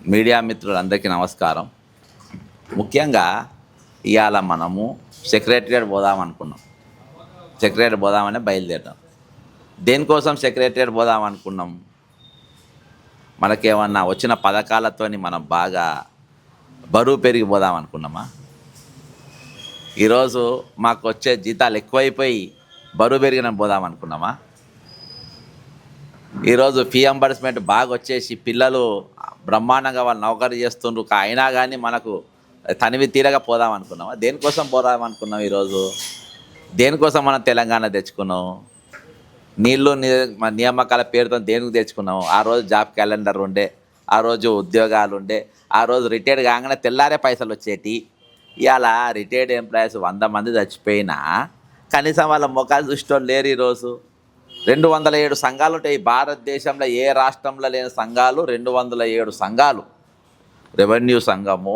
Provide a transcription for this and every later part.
Media మిత్రులందరికీ నమస్కారం. ముఖ్యంగా ఇవాళ మనము సెక్రటరియట్ పోదామనుకున్నాం. సెక్రటరియట్ పోదామని బయలుదేరాం. దేనికోసం సెక్రటరియట్ పోదామనుకున్నాం? మనకేమన్నా వచ్చిన పథకాలతోని మనం బాగా బరువు పెరిగిపోదామనుకున్నామా? ఈరోజు మాకు వచ్చే జీతాలు ఎక్కువైపోయి బరువు పెరిగిన పోదామనుకున్నామా? ఈరోజు ఫీ ఎంబర్స్మెంట్ బాగా వచ్చేసి పిల్లలు బ్రహ్మాండంగా వాళ్ళు నౌకరీ చేస్తుండ్రు, అయినా కానీ మనకు తనివి తీరగా పోదాం అనుకున్నామా? దేనికోసం పోదాం అనుకున్నాం? ఈరోజు దేనికోసం మనం తెలంగాణ తెచ్చుకున్నాం? నీళ్ళు నియామకాల పేరుతో దేనికి తెచ్చుకున్నాం? ఆ రోజు జాబ్ క్యాలెండర్ ఉండే, ఆ రోజు ఉద్యోగాలు ఉండే, ఆ రోజు రిటైర్డ్ కాగానే తెల్లారే పైసలు వచ్చేటి. ఇవాళ రిటైర్డ్ ఎంప్లాయీస్ 100 మంది చచ్చిపోయినా కనీసం వాళ్ళ ముఖాలు చూసేటోళ్ళు లేరు. ఈరోజు 207 సంఘాలు ఉంటాయి భారతదేశంలో. ఏ రాష్ట్రంలో లేని సంఘాలు 207 సంఘాలు. రెవెన్యూ సంఘము,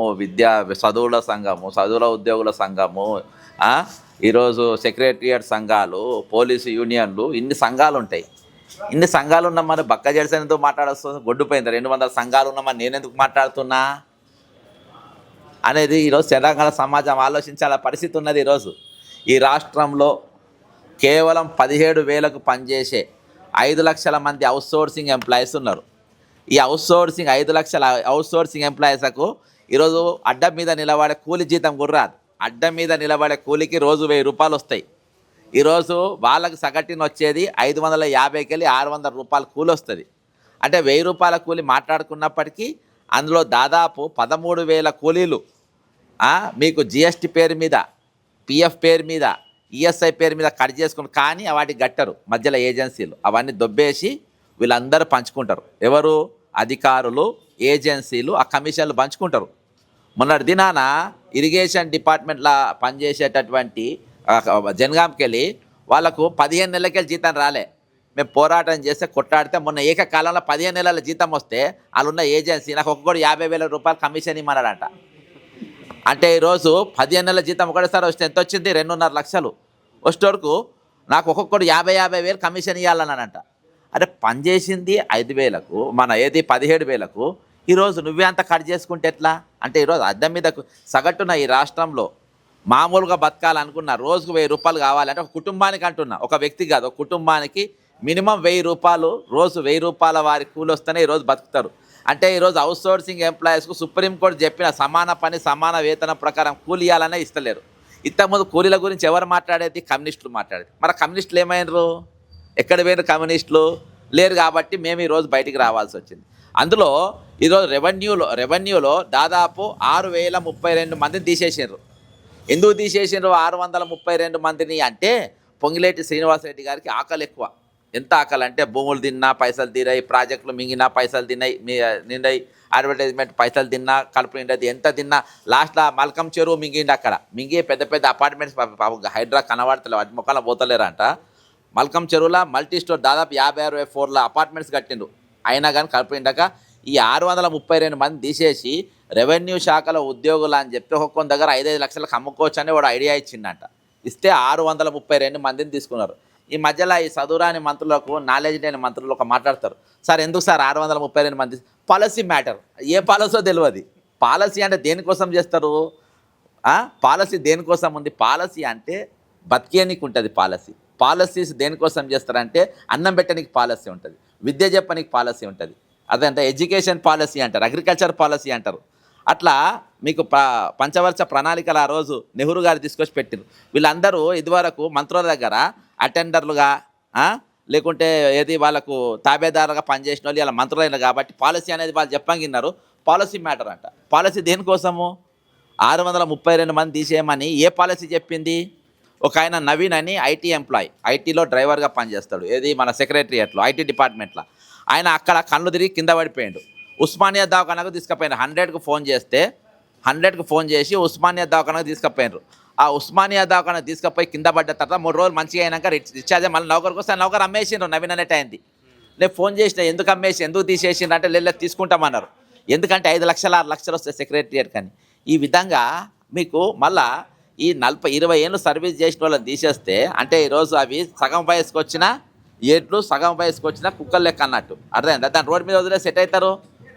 చదువుల సంఘము, చదువుల ఉద్యోగుల సంఘము, ఈరోజు సెక్రటరియట్ సంఘాలు, పోలీసు యూనియన్లు, ఇన్ని సంఘాలు ఉంటాయి. ఇన్ని సంఘాలు ఉన్నా మరి బక్క జడిసెందుకు మాట్లాడుతుంది? గొడ్డుపోయింది. 200 సంఘాలు ఉన్నామని నేను ఎందుకు మాట్లాడుతున్నా అనేది ఈరోజు తెలంగాణ సమాజం ఆలోచించాల పరిస్థితి ఉన్నది. ఈరోజు ఈ రాష్ట్రంలో కేవలం 17,000కు పనిచేసే 5 లక్షల మంది అవుట్సోర్సింగ్ ఎంప్లాయీస్ ఉన్నారు. ఈ 5 లక్షల అవుట్సోర్సింగ్ ఎంప్లాయీస్కు ఈరోజు అడ్డం మీద నిలబడే కూలి జీతం గుర్రాదు. అడ్డం మీద నిలబడే కూలికి రోజు 1000 రూపాయలు వస్తాయి. ఈరోజు వాళ్ళకి సగటున వచ్చేది 550కి వెళ్ళి 600 రూపాయల కూలి వస్తుంది. అంటే 1000 రూపాయల కూలి మాట్లాడుకున్నప్పటికీ అందులో దాదాపు 13,000 కూలీలు మీకు జిఎస్టీ పేరు మీద, పిఎఫ్ పేరు మీద, ఈఎస్ఐ పేరు మీద కట్ చేసుకుని, కానీ వాటికి గట్టరు మధ్యలో ఏజెన్సీలు. అవన్నీ దొబ్బేసి వీళ్ళందరూ పంచుకుంటారు. ఎవరు? అధికారులు, ఏజెన్సీలు ఆ కమిషన్లు పంచుకుంటారు. మొన్నటి దినాన ఇరిగేషన్ డిపార్ట్మెంట్లో పనిచేసేటటువంటి జనగాంకి వెళ్ళి వాళ్ళకు 15 నెలలకెళ్ళి జీతం రాలే. మేము పోరాటం చేస్తే కొట్లాడితే మొన్న ఏకకాలంలో 15 నెలల జీతం వస్తే వాళ్ళున్న ఏజెన్సీ నాకు ఒక్కొక్కటి 50,000 రూపాయలు కమిషన్ ఇమ్మన్నాడంట. అంటే ఈరోజు 15 నెలల జీతం ఒకటేసారి వస్తే ఎంత వచ్చింది? 2.5 లక్షలు వచ్చేటోడుకు నాకు ఒక్కొక్కటి 50,000 కమిషన్ ఇవ్వాలన్నానంట. అరే పనిచేసింది 5,000కు, మన 17,000కు, ఈరోజు నువ్వే అంత కట్ చేసుకుంటే ఎట్లా? అంటే ఈరోజు అద్దం మీద సగటున ఈ రాష్ట్రంలో మామూలుగా బతకాలనుకున్న రోజుకు 1000 రూపాయలు కావాలంటే ఒక కుటుంబానికి అంటున్నా, ఒక వ్యక్తి కాదు, ఒక కుటుంబానికి మినిమం 1000 రూపాయలు, రోజు 1000 రూపాయల వారి కూలి వస్తేనే ఈరోజు బతుకుతారు. అంటే ఈరోజు అవుట్సోర్సింగ్ ఎంప్లాయీస్కు సుప్రీంకోర్టు చెప్పిన సమాన పని సమాన వేతనం ప్రకారం కూలి ఇవ్వాలనే ఇస్తలేరు. ఇంతకుముందు కూలీల గురించి ఎవరు మాట్లాడేది? కమ్యూనిస్టులు మాట్లాడేది. మరి కమ్యూనిస్టులు ఏమైనారు? ఎక్కడ పోయినారు కమ్యూనిస్టులు? లేరు. కాబట్టి మేము ఈరోజు బయటికి రావాల్సి వచ్చింది. అందులో ఈరోజు రెవెన్యూలో దాదాపు 6,032 మందిని తీసేసారు. ఎందుకు తీసేసారు 632 మందిని అంటే పొంగిలేటి శ్రీనివాసరెడ్డి గారికి ఆకలి ఎక్కువ. ఎంత ఆకలి అంటే భూములు తిన్నా పైసలు తీరాయి, ప్రాజెక్టులు మింగినా పైసలు నిండాయి, అడ్వర్టైజ్మెంట్ పైసలు తిన్నా కలుపు నిండది, ఎంత తిన్నా లాస్ట్లో మల్కం చెరువు మింగిండి. అక్కడ మింగి పెద్ద పెద్ద అపార్ట్మెంట్స్ హైడ్రా కనబడతలేవు, అటు మొక్కల పోతలేరంట. మల్కం చెరువులో మల్టీ స్టోర్ దాదాపు 50-60 ఫ్లోర్ల అపార్ట్మెంట్స్ కట్టిండు. అయినా కానీ కలుపు నిండక ఈ 632 మంది తీసేసి రెవెన్యూ శాఖలో ఉద్యోగులు అని చెప్పి ఒక్కొక్క దగ్గర 5-5 లక్షలకు అమ్ముకోవచ్చు అని వాడు ఐడియా ఇచ్చిండట. ఇస్తే 632 మందిని తీసుకున్నారు. ఈ మధ్యలో ఈ చదువురాని మంత్రులకు, నాలెడ్జ్ లేని మంత్రులు ఒక మాట్లాడతారు, సార్ ఎందుకు సార్ 632 మంది? Policy matter. ఏ పాలసీో తెలియదు. పాలసీ అంటే దేనికోసం చేస్తారు? పాలసీ దేనికోసం ఉంది? పాలసీ అంటే బతికేనికి ఉంటుంది. పాలసీస్ దేనికోసం చేస్తారంటే అన్నం పెట్టడానికి పాలసీ ఉంటుంది, విద్య చెప్పడానికి పాలసీ ఉంటుంది, అదంతా ఎడ్యుకేషన్ పాలసీ అంటారు, అగ్రికల్చర్ పాలసీ అంటారు. అట్లా మీకు పంచవర్ష ప్రణాళికలు ఆ రోజు నెహ్రూ గారు తీసుకొచ్చి పెట్టారు. వీళ్ళందరూ ఇదివరకు మంత్రుల దగ్గర అటెండర్లుగా లేకుంటే వాళ్ళకు తాబేదారులుగా పనిచేసిన వాళ్ళు ఇలా మంత్రులైన కాబట్టి పాలసీ అనేది వాళ్ళు చెప్పంగిన్నారు. పాలసీ మ్యాటర్ అంట. పాలసీ దేనికోసము? 632 మంది తీసేయమని ఏ పాలసీ చెప్పింది? ఒక ఆయన నవీన్ అని ఐటీ ఎంప్లాయీ, ఐటీలో డ్రైవర్గా పనిచేస్తాడు, మన సెక్రటరియట్లో ఐటీ డిపార్ట్మెంట్లో. ఆయన అక్కడ కళ్ళు తిరిగి కింద పడిపోయాడు. ఉస్మానియా దవాఖానకు తీసుకుపోయినారు. 100కు ఫోన్ చేసి ఉస్మానియా దవాఖానకు తీసుకుపోయినారు. ఆ ఉస్మానియా దవాఖాన తీసుకుపోయి కింద పడ్డ తర్వాత 3 రోజులు మంచిగా అయినాక డిశ్చార్జ్ మళ్ళీ నౌకరికి వస్తే నౌకరు అమ్మేసిండ్రు. నవీన్ అనేట అయింది. నేను ఫోన్ చేసిన, ఎందుకు తీసేసిండ్రు అంటే లేదు తీసుకుంటామన్నారు. ఎందుకంటే 5 లక్షలు 6 లక్షలు వస్తాయి సెక్రటరియట్ కానీ. ఈ విధంగా మీకు మళ్ళా ఈ 20 ఏళ్ళు సర్వీస్ చేసిన వాళ్ళని తీసేస్తే అంటే ఈరోజు అవి సగం వయసుకు వచ్చినా ఎడ్లు, సగం వయసుకు వచ్చినా కుక్కలు లెక్క అన్నట్టు. అర్థమైందా? దాని రోడ్డు మీద వదిలే సెట్ అవుతారు.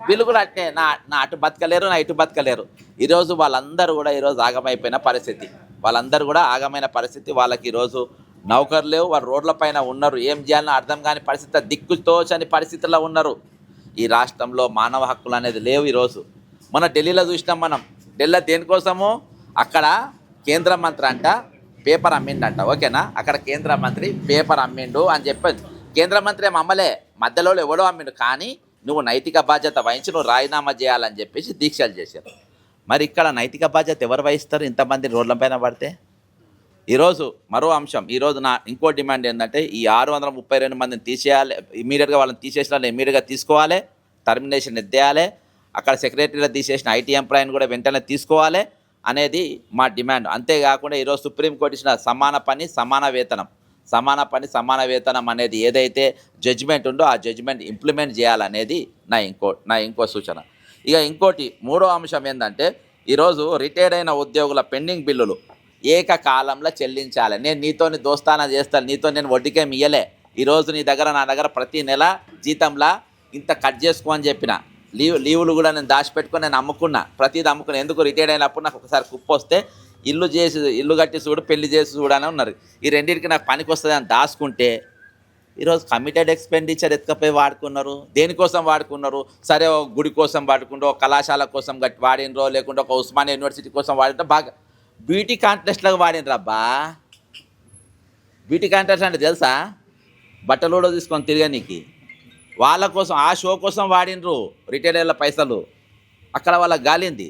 వీళ్ళు కూడా అట్నే నా అటు బతకలేరు, నా ఇటు బతకలేరు. ఈరోజు వాళ్ళందరూ కూడా ఈరోజు ఆగమైపోయిన పరిస్థితి. వాళ్ళందరూ కూడా ఆగమైన పరిస్థితి. వాళ్ళకి ఈరోజు నౌకరు లేవు, వాళ్ళు రోడ్ల పైన ఉన్నారు. ఏం చేయాలనో అర్థం కాని పరిస్థితి, దిక్కుతోచని పరిస్థితుల్లో ఉన్నారు. ఈ రాష్ట్రంలో మానవ హక్కులు అనేది లేవు ఈరోజు. మన ఢిల్లీలో చూసినాం మనం. ఢిల్లీలో దేనికోసము అక్కడ కేంద్ర మంత్రి అంట పేపర్ అమ్మిండంట, ఓకేనా? అక్కడ కేంద్ర మంత్రి పేపర్ అమ్మిండు అని చెప్పేది. కేంద్ర మంత్రి ఏం అమ్మలే, మధ్యలో ఎవడో అమ్మిండు. కానీ నువ్వు నైతిక బాధ్యత వహించి నువ్వు రాజీనామా చేయాలని చెప్పేసి దీక్షలు చేశారు. మరి ఇక్కడ నైతిక బాధ్యత ఎవరు వహిస్తారు ఇంతమంది రోడ్లపైన పడితే? ఈరోజు మరో అంశం, ఈరోజు నా ఇంకో డిమాండ్ ఏంటంటే ఈ 632 మందిని తీసేయాలి, ఇమీడియట్గా వాళ్ళని తీసేసిన వాళ్ళని ఇమీడియట్గా తీసుకోవాలి, టర్మినేషన్ ఎత్తేయాలి. అక్కడ సెక్రటరీలో తీసేసిన ఐటీ ఎంప్లాయీని కూడా వెంటనే తీసుకోవాలి అనేది మా డిమాండ్. అంతేకాకుండా ఈరోజు సుప్రీంకోర్టు ఇచ్చిన సమాన పని సమాన వేతనం, సమాన పని సమాన వేతనం అనేది ఏదైతే జడ్జిమెంట్ ఉందో ఆ జడ్జిమెంట్ ఇంప్లిమెంట్ చేయాలనేది నా ఇంకో సూచన. ఇక ఇంకోటి మూడో అంశం ఏంటంటే ఈరోజు రిటైర్డ్ అయిన ఉద్యోగుల పెండింగ్ బిల్లులు ఏకకాలంలో చెల్లించాలి. నేను నీతోని దోస్తానా చేస్తాను, నీతో నేను వడ్డీకేమి ఇయ్యలే. ఈరోజు నీ దగ్గర నా దగ్గర ప్రతి నెల జీతంలా ఇంత కట్ చేసుకో అని చెప్పిన. లీవులు కూడా నేను దాచిపెట్టుకొని నేను అమ్ముకున్నా, ప్రతిది అమ్ముకున్నా. ఎందుకు? రిటైర్డ్ అయినప్పుడు నాకు ఒకసారి కుప్ప వస్తే ఇల్లు కట్టి చూడు, పెళ్లి చేసి చూడని ఉన్నారు. ఈ రెండింటికి నాకు పనికి వస్తుంది అని దాచుకుంటే ఈరోజు కమిటెడ్ ఎక్స్పెండిచర్ ఎత్తుకపోయి వాడుకున్నారు. దేనికోసం వాడుకున్నారు? సరే ఒక గుడి కోసం వాడుకుంటూ, ఒక కళాశాల కోసం వాడినరో, లేకుంటే ఒక ఉస్మానియా యూనివర్సిటీ కోసం వాడింటే బాగా బ్యూటీ కాంటెస్ట్లకు వాడినరు. అబ్బా, బ్యూటీ కాంటెస్ట్ అంటే తెలుసా? బట్టలు కూడా తీసుకొని తిరగనీకి వాళ్ళ కోసం, ఆ షో కోసం వాడినరు రిటైర్ల పైసలు. అక్కడ వాళ్ళకి గాలింది.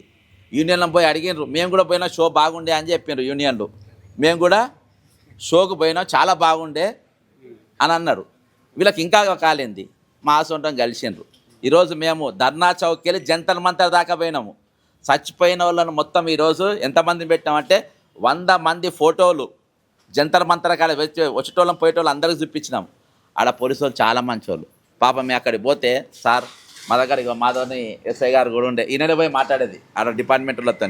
యూనియన్లో పోయి అడిగినరు, మేము కూడా పోయినా షో బాగుండే అని చెప్పినారు యూనియన్లు. మేము కూడా షోకు పోయినా చాలా బాగుండే అని అన్నారు. వీళ్ళకి ఇంకా కాలింది. మా సొంతం కలిసిండ్రు. ఈరోజు మేము ధర్నా చౌక్కి వెళ్ళి జంతర్ మంతర్ దాకా పోయినాము. చచ్చిపోయిన వాళ్ళను మొత్తం ఈరోజు ఎంతమందిని పెట్టామంటే 100 మంది ఫోటోలు జంతర్ మంతర్ కాడ వచ్చేటోళ్ళం పోయేటోళ్ళు అందరికి చూపించినాం. ఆడ పోలీసు వాళ్ళు చాలా మంచి వాళ్ళు. పాపం మేము అక్కడికి పోతే, సార్ మా దగ్గర ఇక మాధవని ఎస్ఐ గారు కూడా ఉండే, ఈయననే పోయి మాట్లాడేది ఆడ డిపార్ట్మెంట్లతో.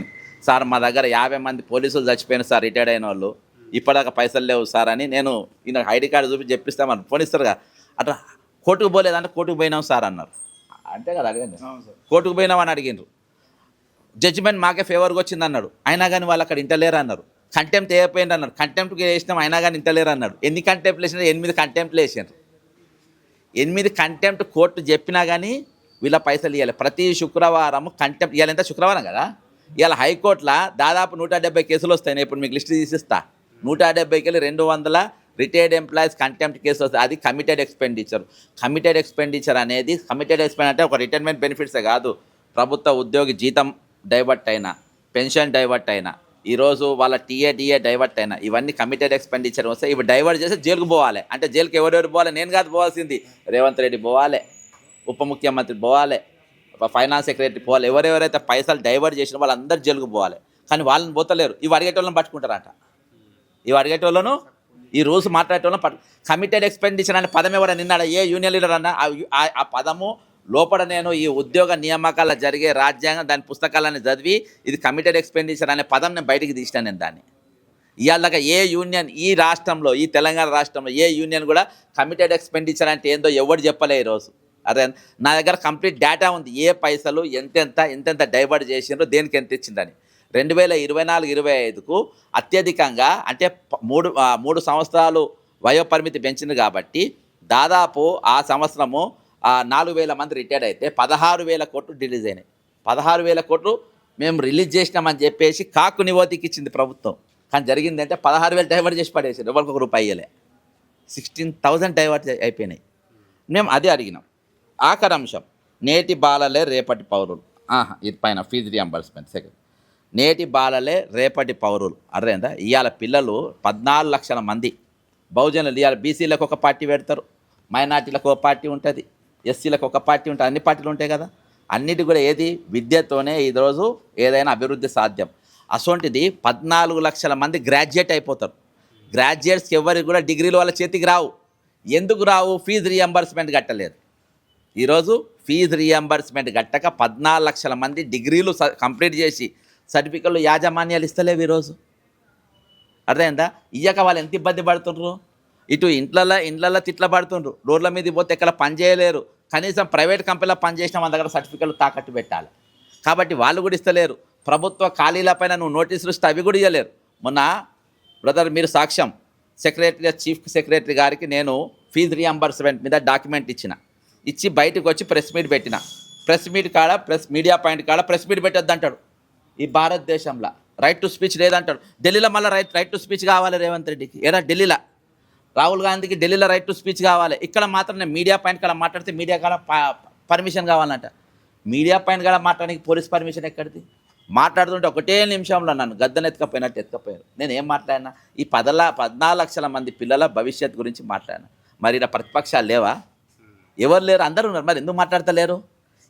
సార్ మా దగ్గర 50 మంది పోలీసులు చచ్చిపోయిన సార్, రిటైర్డ్ అయిన వాళ్ళు, ఇప్పటిదాకా పైసలు లేవు సార్ అని. నేను ఈయన ఐడి కార్డు చూపి చెప్పిస్తామని ఫోన్ ఇస్తారుగా. అట్లా కోర్టుకు పోలేదంటే కోర్టుకు పోయినాం సార్ అన్నారు. అంతే కదా అడిగింది, కోర్టుకు పోయినామని అడిగిండ్రు. జడ్జిమెంట్ మాకే ఫేవర్గా వచ్చింది అన్నాడు. అయినా కానీ వాళ్ళు అక్కడ ఇంటలేరు అన్నారు. కంటెంప్ట్ వేయపోయింది అన్నారు. కంటెంప్ట్కి వేసినాం అయినా కానీ ఇంటలేరు అన్నాడు. ఎన్ని కంటెంప్ట్లు వేసినా? 8 కంటెంప్ట్లు వేసారు. 8 కంటెంప్ట్ కోర్టు చెప్పినా కానీ వీళ్ళ పైసలు ఇవ్వాలి. ప్రతి శుక్రవారం కంటెంప్ట్ ఇవ్వాలి. ఎంత శుక్రవారం కదా, ఇవాళ హైకోర్టులో దాదాపు 170 కేసులు వస్తాయి. నేను ఇప్పుడు మీకు లిస్ట్ తీసిస్తా. 170కి వెళ్ళి 200 రిటైర్డ్ ఎంప్లాయీస్ కంటెంప్ట్ కేసు వస్తాయి. అది కమిటెడ్ ఎక్స్పెండిచర్. కమిటెడ్ ఎక్స్పెండిచర్ అనేది, కమిటెడ్ ఎక్స్పెండిచర్ అంటే ఒక రిటైర్మెంట్ బెనిఫిట్సే కాదు, ప్రభుత్వ ఉద్యోగి జీతం డైవర్ట్ అయినా, పెన్షన్ డైవర్ట్ అయినా, ఈరోజు వాళ్ళ టీఏ డైవర్ట్ అయినా, ఇవన్నీ కమిటెడ్ ఎక్స్పెండిచర్ వస్తాయి. ఇవి డైవర్ట్ చేస్తే జైలుకు పోవాలి. అంటే జైలుకి ఎవరెవరు పోవాలి? నేను కాదు పోవాల్సింది, రేవంత్ రెడ్డి పోవాలి, ఉప ముఖ్యమంత్రి పోవాలి, ఫైనాన్స్ సెక్రటరీ పోవాలి. ఎవరెవరైతే పైసలు డైవర్ట్ చేసిన వాళ్ళందరూ జైలుకు పోవాలి. కానీ వాళ్ళని పోతలేరు. ఇవి అడిగేటోళ్ళని పట్టుకుంటారంట. ఇవి అడిగేటోళ్ళను, ఈ రూల్స్ మాట్లాడేటోళ్ళని కమిటెడ్ ఎక్స్పెండిచర్ అనే పదం ఎవడ నిన్నాడ ఏ యూనియన్ లీడర్ అన్న ఆ పదము లోపల నేను ఈ ఉద్యోగ నియామకాల జరిగే రాజ్యాంగం దాని పుస్తకాలను చదివి ఇది కమిటెడ్ ఎక్స్పెండిచర్ అనే పదం నేను బయటికి తీసినా. నేను దాన్ని ఇవాళ ఏ యూనియన్ ఈ రాష్ట్రంలో, ఈ తెలంగాణ రాష్ట్రంలో ఏ యూనియన్ కూడా కమిటెడ్ ఎక్స్పెండిచర్ అంటే ఏందో ఎవరు చెప్పలే ఈరోజు. అదే నా దగ్గర కంప్లీట్ డేటా ఉంది. ఏ పైసలు ఎంతెంత డైవర్ట్ చేసిండ్రో, దేనికి ఎంత ఇచ్చిందని. 2024-25కు అత్యధికంగా అంటే 3 సంవత్సరాలు వయోపరిమితి పెంచింది కాబట్టి దాదాపు ఆ సంవత్సరము 4,000 మంది రిటైర్డ్ అయితే 16,000 కోట్లు రిలీజ్ అయినాయి. 16,000 కోట్లు మేము రిలీజ్ చేసినామని చెప్పేసి కాకు నివోతికి ఇచ్చింది ప్రభుత్వం. కానీ జరిగిందంటే 16,000 డైవర్ట్ చేసి పడేసారు. ఎవరికి ఒక రూపాయి ఇవ్వలే. 16,000 డైవర్ట్ అయిపోయినాయి. మేము అదే అడిగినాం. ఆఖరి అంశం, నేటి బాలలే రేపటి పౌరులు. ఇది పైన ఫీజు రియంబర్స్మెంట్. సెకండ్, నేటి బాలలే రేపటి పౌరులు. అర్థమైందా? ఇవాళ పిల్లలు 14 లక్షల మంది బహుజనులు. ఇవాళ బీసీలకు ఒక పార్టీ పెడతారు, మైనార్టీలకు ఒక పార్టీ ఉంటుంది, ఎస్సీలకు ఒక పార్టీ ఉంటుంది, అన్ని పార్టీలు ఉంటాయి కదా. అన్నిటి కూడా ఏది? విద్యతోనే ఈరోజు ఏదైనా అభివృద్ధి సాధ్యం. అసొంటిది 14 లక్షల మంది గ్రాడ్యుయేట్ అయిపోతారు. గ్రాడ్యుయేట్స్కి ఎవరికి కూడా డిగ్రీలు వాళ్ళ చేతికి రావు. ఎందుకు రావు? ఫీజు రియంబర్స్మెంట్ కట్టలేదు. ఈరోజు ఫీజు రియంబర్స్మెంట్ కట్టక 14 లక్షల మంది డిగ్రీలు కంప్లీట్ చేసి సర్టిఫికెట్లు యాజమాన్యాలు ఇస్తలేవు ఈరోజు. అర్థమైందా? ఇయ్యక వాళ్ళు ఎంత ఇబ్బంది పడుతుండ్రు. ఇటు ఇండ్లల్లో తిట్ల పడుతుండ్రు, రోడ్ల మీద పోతే ఎక్కడ పని చేయలేరు, కనీసం ప్రైవేట్ కంపెనీలో పనిచేసిన మన దగ్గర సర్టిఫికెట్లు తాకట్టు పెట్టాలి. కాబట్టి వాళ్ళు కూడా ఇస్తలేరు. ప్రభుత్వ ఖాళీలపైన నువ్వు నోటీసులు ఇస్తే అవి కూడా ఇవ్వలేరు. మొన్న బ్రదర్ మీరు సాక్ష్యం, చీఫ్ సెక్రటరీ గారికి నేను ఫీజు రియంబర్స్మెంట్ మీద డాక్యుమెంట్ ఇచ్చి బయటకు వచ్చి ప్రెస్ మీట్ పెట్టిన. మీడియా పాయింట్ కాడ ప్రెస్ మీట్ పెట్టొద్దు అంటాడు. ఈ భారతదేశంలో రైట్ టు స్పీచ్ లేదంటాడు. ఢిల్లీలో మళ్ళీ రైట్ టు స్పీచ్ కావాలి రేవంత్ రెడ్డికి. ఏడా ఢిల్లీలో రాహుల్ గాంధీకి ఢిల్లీలో రైట్ టు స్పీచ్ కావాలి. ఇక్కడ మాత్రం నేను మీడియా పాయింట్ కాడ మాట్లాడితే మీడియా కాడ పర్మిషన్ కావాలంట. మీడియా పాయింట్ కాడ మాట్లాడడానికి పోలీస్ పర్మిషన్ ఎక్కడిది? మాట్లాడుతుంటే ఒకటే నిమిషంలో నన్ను గద్దెనెత్తుకపోయినట్టు ఎత్తుకపోయారు. నేను ఏం మాట్లాడినా? ఈ 14 లక్షల మంది పిల్లల భవిష్యత్ గురించి మాట్లాడినా. మరి ఇలా ప్రతిపక్షాలు లేవా? ఎవరు లేరు, అందరూ ఉన్నారు. మరి ఎందుకు మాట్లాడతలేరు?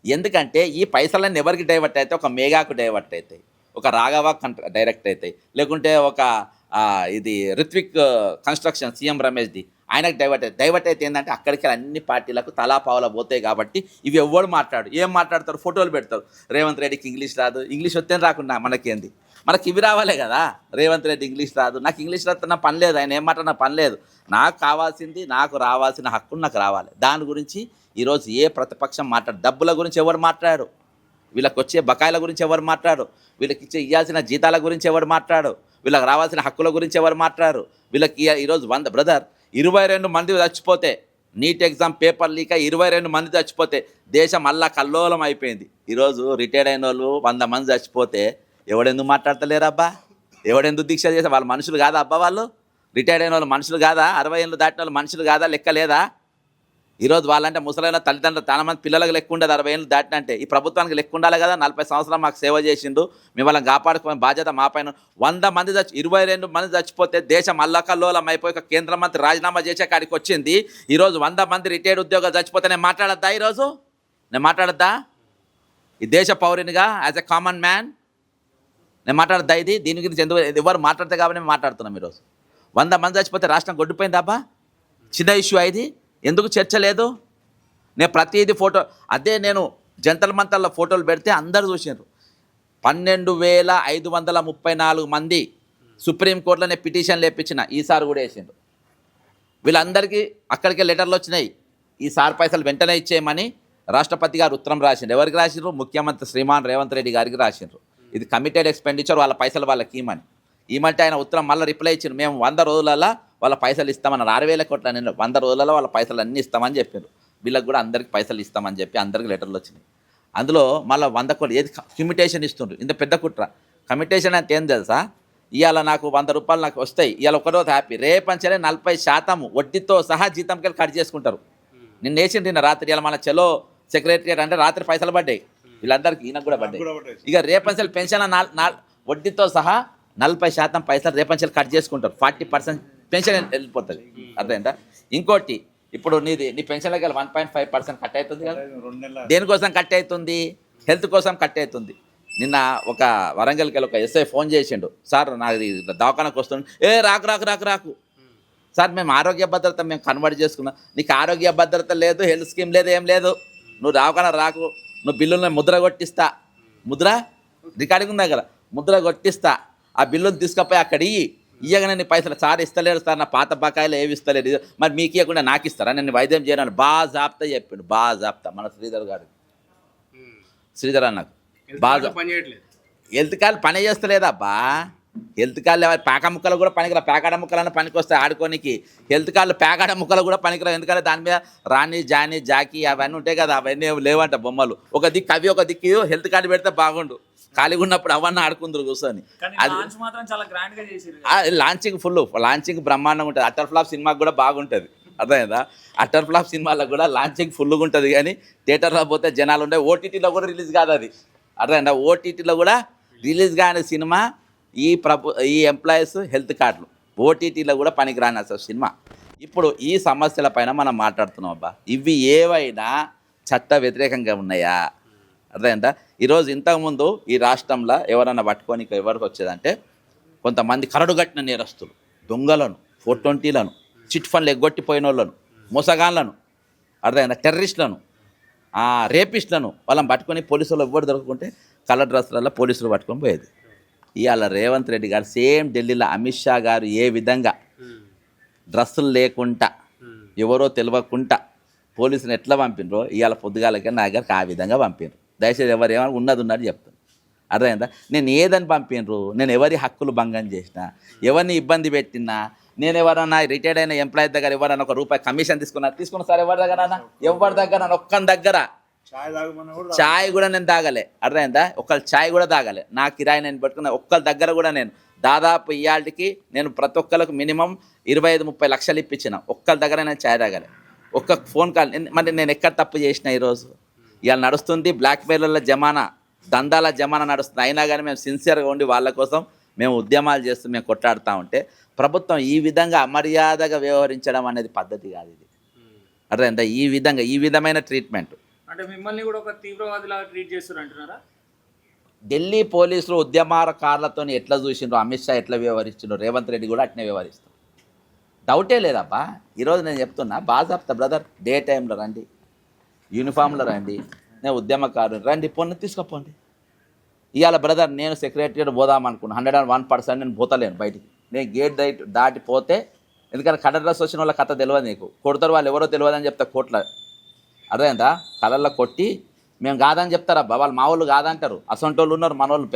ఎందుకంటే ఈ పైసలన్నీ ఎవరికి డైవర్ట్ అవుతాయి? ఒక మేఘాకు డైవర్ట్ అవుతాయి, ఒక రాఘవ డైరెక్ట్ అవుతాయి, లేకుంటే ఒక ఇది రిత్విక్ కన్స్ట్రక్షన్ సీఎం రమేష్ది ఆయనకు డైవర్ట్ అయితే ఏంటంటే అక్కడికి అన్ని పార్టీలకు తలా పావులా పోతాయి. కాబట్టి ఇవి ఎవ్వడు ఏం మాట్లాడతారు? ఫోటోలు పెడతారు. రేవంత్ రెడ్డికి ఇంగ్లీష్ రాదు, ఇంగ్లీష్ వస్తేనే రాకుండా మనకేంది? మనకి ఇవి రావాలే కదా. రేవంత్ రెడ్డి ఇంగ్లీష్ రాదు, నాకు ఇంగ్లీష్ రాస్తున్న పని లేదు, ఆయన ఏం మాట్లాడినా పని లేదు. నాకు కావాల్సింది, నాకు రావాల్సిన హక్కును నాకు రావాలి. దాని గురించి ఈరోజు ఏ ప్రతిపక్షం డబ్బుల గురించి ఎవరు మాట్లాడు, వీళ్ళకి వచ్చే బకాయిల గురించి ఎవరు మాట్లాడు, వీళ్ళకి ఇవ్వాల్సిన జీతాల గురించి ఎవరు మాట్లాడు, వీళ్ళకి రావాల్సిన హక్కుల గురించి ఎవరు మాట్లాడు. వీళ్ళకి ఈరోజు 22 మంది చచ్చిపోతే, నీట్ ఎగ్జామ్ పేపర్ లీక్ 22 మంది చచ్చిపోతే దేశం మళ్ళా కల్లోలం అయిపోయింది. ఈరోజు రిటైర్డ్ అయిన వాళ్ళు 100 మంది చచ్చిపోతే ఎవడెందుకు మాట్లాడతలేరు అబ్బా? ఎవడెందుకు దీక్ష చేస్తే? వాళ్ళు మనుషులు కాదా అబ్బా? వాళ్ళు రిటైర్డ్ అయిన వాళ్ళు మనుషులు కాదా? 60 ఏళ్ళు దాటిన వాళ్ళు మనుషులు కాదా? లెక్క లేదా? ఈరోజు వాళ్ళంటే ముసలైన తల్లిదండ్రులు చాలా మంది పిల్లలకు లెక్క ఉండదు. 60 ఏళ్ళు దాటినంటే ఈ ప్రభుత్వానికి లెక్క ఉండాలి కదా. 40 సంవత్సరాలు మాకు సేవ చేసిండు, మిమ్మల్ని కాపాడుకునే బాధ్యత మా పైన. 100 మంది 22 మంది చచ్చిపోతే దేశం అల్లకల్లోలం అయిపోయి ఒక కేంద్ర మంత్రి రాజీనామా చేసే కాడికి వచ్చింది. ఈరోజు 100 మంది రిటైర్డ్ ఉద్యోగాలు చచ్చిపోతే నేను మాట్లాడద్దా? ఈరోజు నేను మాట్లాడద్దా? ఈ దేశ పౌరునిగా యాజ్ ఎ కామన్ మ్యాన్ నేను మాట్లాడద్దా? దీని గురించి ఎందుకు ఎవరు మాట్లాడితే కాబట్టి మేము మాట్లాడుతున్నాం. ఈరోజు 100 మంది చచ్చిపోతే రాష్ట్రం గొడ్డిపోయిందాబ్బా? చిన్న ఇష్యూ ఇది, ఎందుకు చర్చ లేదు? నేను ప్రతిదీ ఫోటో నేను జంతర్ మంతర్ల ఫోటోలు పెడితే అందరూ చూసినారు. 12,534 మంది సుప్రీంకోర్టులో నేను పిటిషన్లు వేయించిన, ఈసారి కూడా వేసిండ్రు. వీళ్ళందరికీ అక్కడికే లెటర్లు వచ్చినాయి, ఈసారి పైసలు వెంటనే ఇచ్చేయమని రాష్ట్రపతి గారు ఉత్తరం రాసిండ్రు. ఎవరికి రాసిండ్రు? ముఖ్యమంత్రి శ్రీమాన్ రేవంత్ రెడ్డి గారికి రాసిండ్రు. ఇది కమిటెడ్ ఎక్స్పెండిచర్, వాళ్ళ పైసలు వాళ్ళకి ఈమంటే ఆయన ఉత్తరం మళ్ళీ రిప్లై ఇచ్చిండ్రు. మేము 100 రోజులలో వాళ్ళ పైసలు ఇస్తామన్నారు. 6,000 కోట్ల 100 రోజులలో వాళ్ళ పైసలు అన్నీ ఇస్తామని చెప్పారు. వీళ్ళకి కూడా అందరికి పైసలు ఇస్తామని చెప్పి అందరికి లెటర్లు వచ్చినాయి. అందులో మళ్ళీ 100 కోట్లు ఏది కమిటేషన్ ఇస్తుండ్రు. ఇంత పెద్ద కుట్ర. కమిటేషన్ అంటే ఏం తెలుసా? ఇవాళ నాకు 100 రూపాయలు నాకు వస్తాయి, ఇవాళ ఒకరోజు హ్యాపీ, రేపంచలే 40% వడ్డీతో సహా జీతంకి కట్ చేసుకుంటారు. నిన్న వేసిండు రాత్రి. ఇలా మన చలో సెక్రటరియట్ అంటే రాత్రి పైసలు పడ్డాయి వీళ్ళందరికీ, ఈయనకు కూడా పడ్డాయి. ఇక రేపంచలు పెన్షన్ వడ్డీతో సహా 40% పైసలు రేపంచలు కట్ చేసుకుంటారు. 40% పెన్షన్ వెళ్ళిపోతుంది. అర్థమైందా? ఇంకోటి, ఇప్పుడు నీ పెన్షన్లకి 1.5% కట్ అవుతుంది కదా. దేనికోసం కట్ అవుతుంది? హెల్త్ కోసం కట్ అవుతుంది. నిన్న ఒక వరంగల్కి వెళ్ళి ఒక ఎస్ఐ ఫోన్ చేసిండు, సార్ నాది దవాఖానకు వస్తుంది. రాకు సార్, మేము ఆరోగ్య భద్రత మేము కన్వర్ట్ చేసుకున్నాం. నీకు ఆరోగ్య భద్రత లేదు, హెల్త్ స్కీమ్ లేదు, ఏం లేదు. నువ్వు దవాఖాన రాకు, నువ్వు బిల్లులను ముద్ర కొట్టిస్తా, ముద్ర రికార్డింగ్ ఉందా కదా, ముద్ర కొట్టిస్తా, ఆ బిల్లును తీసుకుపోయి అక్కడ ఇయ్యగానే నీ పైసలు సార్ ఇస్తలేడు సార్, నా పాత బకాయిలు ఏవి ఇస్తలేడు, మరి మీకు ఇవ్వకుండా నాకు ఇస్తారా, నేను వైద్యం చేయను బాగా జాప్తా చెప్పిండు. బాగా జాప్తా మన శ్రీధర్ అన్నకు బాగా హెల్త్ కార్డు పని చేస్తలేదబ్బా. హెల్త్ కార్డులు పేక ముక్కలు కూడా పనికిరా, పేకాడ ముక్కలన్నా పనికి వస్తాయి ఆడుకోనికి. హెల్త్ కార్డులు పేకాడ ముక్కలు కూడా పనికిరా, ఎందుకంటే దాని మీద రాణి జానీ జాకీ అవన్నీ ఉంటాయి కదా, అవన్నీ లేవంట బొమ్మలు. ఒక దిక్కు అవి, ఒక దిక్కు హెల్త్ కార్డు పెడితే బాగుండు. ఖాళీగా ఉన్నప్పుడు అవన్నీ ఆడుకుందరు కూర్చొని. లాంచింగ్ బ్రహ్మాండంగా ఉంటుంది. అటర్ ఫ్లాప్ సినిమాకి కూడా బాగుంటుంది. అర్థమైందా? అటర్ ఫ్లాప్ సినిమాలకు కూడా లాంచింగ్ ఫుల్గా ఉంటుంది, కానీ థియేటర్లో పోతే జనాలు ఉండే. ఓటీటీలో కూడా రిలీజ్ కాదు అది. అర్థమైందా? ఓటీటీలో కూడా రిలీజ్ కాని సినిమా ఈ ఎంప్లాయీస్ హెల్త్ కార్డులు ఓటీటీలో కూడా పనికిరాని అసలు సినిమా. ఇప్పుడు ఈ సమస్యల పైన మనం మాట్లాడుతున్నాం అబ్బా. ఇవి ఏవైనా చట్ట వ్యతిరేకంగా ఉన్నాయా? అర్థమైందా? ఈరోజు ఇంతకుముందు ఈ రాష్ట్రంలో ఎవరన్నా పట్టుకొని ఎవరికి వచ్చేదంటే కొంతమంది కరడుగట్టిన నేరస్తులు, దొంగలను, 420లను, చిట్ ఫండ్లు ఎగ్గొట్టిపోయిన వాళ్ళను, మోసగాళ్ళను, అర్థమైందా, టెర్రరిస్టులను, రేపిస్టులను వాళ్ళని పట్టుకొని పోలీసులు ఎవ్వరు దొరకకుంటే కలర్ డ్రెస్లలో పోలీసులు పట్టుకొని పోయేది. ఇవాళ రేవంత్ రెడ్డి గారు సేమ్ ఢిల్లీలో అమిత్ షా గారు ఏ విధంగా డ్రెస్సులు లేకుండా ఎవరో తెలియకుండా పోలీసుని ఎట్లా పంపినరో ఇవాళ పొద్దుగాలకే నా దగ్గరకు ఆ విధంగా పంపినరు. దయచేసి ఎవరు ఏమన్నా ఉన్నది చెప్తాను. అర్థమైందా? నేను ఏదని పంపినరు, నేను ఎవరి హక్కులు భంగం చేసినా, ఎవరిని ఇబ్బంది పెట్టినా, నేను ఎవరన్నా రిటైర్డ్ అయిన ఎంప్లాయీ దగ్గర ఎవరన్నా ₹1 కమిషన్ తీసుకున్నా సార్, ఎవరి దగ్గర ఎవరి దగ్గర ఒక్కని దగ్గర ఛాయ్ కూడా నేను తాగలే. అర్థమైందా? ఒక్కళ్ళు ఛాయ్ కూడా తాగలే. నా కిరాయి నేను పెట్టుకున్న ఒక్కళ్ళ దగ్గర కూడా నేను దాదాపు ఇవాళకి నేను ప్రతి ఒక్కరికి మినిమం 25-30 లక్షలు ఇప్పించిన. ఒక్కళ్ళ దగ్గర నేను ఛాయ్ తాగలే. ఒక్క ఫోన్ కాల్. మరి నేను ఎక్కడ తప్పు చేసిన? ఈరోజు ఇవాళ నడుస్తుంది బ్లాక్మెయిలర్ల జమానా, దందాల జమానా నడుస్తుంది. అయినా కానీ మేము సిన్సియర్గా ఉండి వాళ్ళ కోసం మేము ఉద్యమాలు చేస్తూ మేము కొట్లాడుతూ ఉంటే ప్రభుత్వం ఈ విధంగా అమర్యాదగా వ్యవహరించడం అనేది పద్ధతి కాదు. ఇది అర్థమైందా? ఈ విధమైన ట్రీట్మెంట్ అంటే మిమ్మల్ని కూడా ఒక తీవ్రవాదిలాగా ట్రీట్ చేస్తారు అంటున్నారా? ఢిల్లీ పోలీసులు ఉద్యమకారులతో ఎట్లా చూసిండ్రు, అమిత్ షా ఎట్లా వ్యవహరించిండ్రు, రేవంత్ రెడ్డి కూడా అట్నే వ్యవహరిస్తారు. డౌటే లేదబ్బా. ఈరోజు నేను చెప్తున్నా, బాజాప్తా బ్రదర్, డే టైంలో రండి, యూనిఫామ్లో రండి, నేను ఉద్యమకారుని రండి, పొన్ను తీసుకుపోండి. ఇవాళ బ్రదర్ నేను సెక్రటరీ పోదామనుకున్నాను, 101% నేను పోతలేను బయటికి. నేను గేట్ దాటిపోతే, ఎందుకంటే కలర్ డ్రెస్ వచ్చిన వాళ్ళ కథ తెలియదు, నీకు కొడతారు వాళ్ళు ఎవరో తెలియదు అని చెప్తా కోట్ల. అర్థమైందా? కలర్లో కొట్టి మేము కాదని చెప్తారబ్బా, వాళ్ళు మా వాళ్ళు కాదంటారు. అసొంటి వాళ్ళు ఉన్నారు మన వాళ్ళు,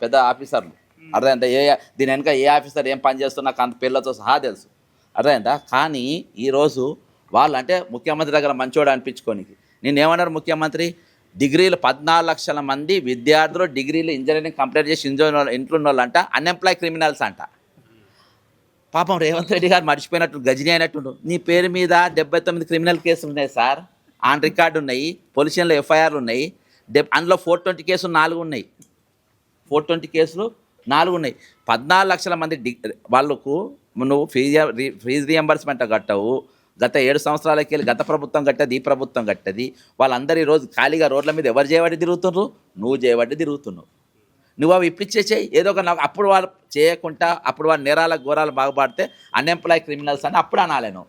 పెద్ద ఆఫీసర్లు. అర్థమైందా? దీని వెనక ఏ ఆఫీసర్ ఏం పని చేస్తున్నా అంత పేర్లతో సహా తెలుసు. అర్థమైందా? కానీ ఈరోజు వాళ్ళు అంటే ముఖ్యమంత్రి దగ్గర మంచోడు అనిపించుకోనికి నేనేమన్నారు, ముఖ్యమంత్రి డిగ్రీలు 14 లక్షల మంది విద్యార్థులు డిగ్రీలు ఇంజనీరింగ్ కంప్లీట్ చేసి ఇంట్లో ఉన్న వాళ్ళంట అన్ఎంప్లాయ్ క్రిమినల్స్ అంట. పాపం రేవంత్ రెడ్డి గారు మర్చిపోయినట్టు గజనీ అయినట్టు. నీ పేరు మీద 79 క్రిమినల్ కేసులు ఉన్నాయి సార్, ఆన్ రికార్డు ఉన్నాయి, పోలీస్ స్టేషన్లో ఎఫ్ఐఆర్లు ఉన్నాయి, అందులో 420 కేసులు 4 ఉన్నాయి, 420 కేసులు 4 ఉన్నాయి. 14 లక్షల మంది వాళ్ళకు నువ్వు ఫీజు రియంబర్స్మెంట్ కట్టవు. గత 7 సంవత్సరాలకి వెళ్ళి గత ప్రభుత్వం కట్టది, ఈ ప్రభుత్వం కట్టది. వాళ్ళందరూ ఈరోజు ఖాళీగా రోడ్ల మీద ఎవరు చేయబట్టి తిరుగుతున్నారు? నువ్వు చేయబట్టి తిరుగుతున్నావు. నువ్వు అవి ఇప్పించేసేయి ఏదో ఒక. నాకు అప్పుడు వాళ్ళు చేయకుండా అప్పుడు వాళ్ళ నేరాల ఘోరాలు బాగుపడితే అన్ఎంప్లాయ్ క్రిమినల్స్ అని అప్పుడు అనాలేను.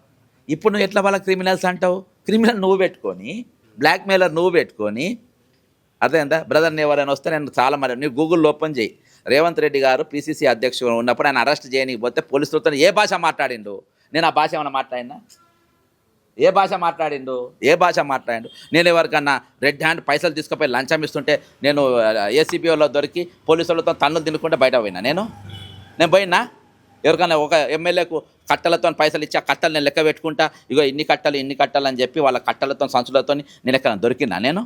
ఇప్పుడు నువ్వు ఎట్లా వాళ్ళ క్రిమినల్స్ అంటావు? క్రిమినల్ నువ్వు పెట్టుకొని, బ్లాక్మెయిలర్ నువ్వు పెట్టుకొని. అర్థమైందా బ్రదర్? ఎవరైనా వస్తే నేను చాలా మరి నువ్వు గూగుల్లో ఓపెన్ చేయి. రేవంత్ రెడ్డి గారు పిసిసి అధ్యక్షుడు ఉన్నప్పుడు ఆయన అరెస్ట్ చేయకపోతే పోలీసులతో ఏ భాష మాట్లాడిండు? నేను ఆ భాష ఏమైనా మాట్లాడినా? ఏ భాష మాట్లాడిండు? నేను ఎవరికన్నా రెడ్ హ్యాండ్ పైసలు తీసుకుపోయి లంచం ఇస్తుంటే నేను ఏసీబీ వాళ్ళు దొరికి పోలీసులతో తన్నులు తినుకుంటే బయట పోయినా? నేను పోయినా? ఎవరికైనా ఒక ఎమ్మెల్యేకు కట్టలతో పైసలు ఇచ్చి ఆ కట్టలు నేను లెక్క పెట్టుకుంటా, ఇగో ఇన్ని కట్టలు అని చెప్పి వాళ్ళ కట్టలతో సంచులతో నేను ఎక్కడ దొరికినా? నేను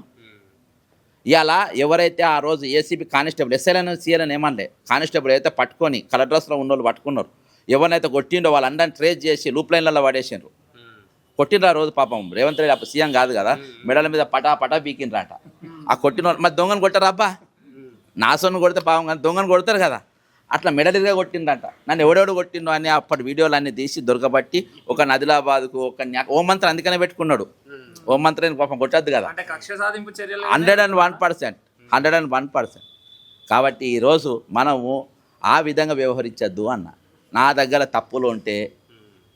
ఇలా ఎవరైతే ఆ రోజు ఏసీబీ కానిస్టేబుల్ ఎస్ఐలను సీఎలను ఏమనలే, కానిస్టేబుల్ అయితే పట్టుకొని కలర్ డ్రెస్లో ఉన్న వాళ్ళు పట్టుకున్నారు. ఎవరినైతే కొట్టిండో వాళ్ళందరినీ ట్రేస్ చేసి లూప్ లైన్లలో పడేసిండ్రు. కొట్టిన రోజు పాపం రేవంత్ రెడ్డి అప్పుడు సీఎం కాదు కదా, మెడల మీద పటా పీకిండ్రాట. ఆ కొట్టిన మరి దొంగను కొట్టారు అబ్బా. నాసోను కొడితే పాపం కానీ దొంగను కొడతారు కదా, అట్లా మెడలిగా కొట్టిందంట. నన్ను ఎవడెవడు కొట్టిండో అని అప్పటి వీడియోలు అన్నీ తీసి దొరకబట్టి ఒక ఆదిలాబాద్కు ఒక హోంమంత్రి అందుకనే పెట్టుకున్నాడు. హోంమంత్రిని పాపం కొట్టద్దు కదా. 101%. కాబట్టి ఈరోజు మనము ఆ విధంగా వ్యవహరించద్దు అన్న. నా దగ్గర తప్పులు ఉంటే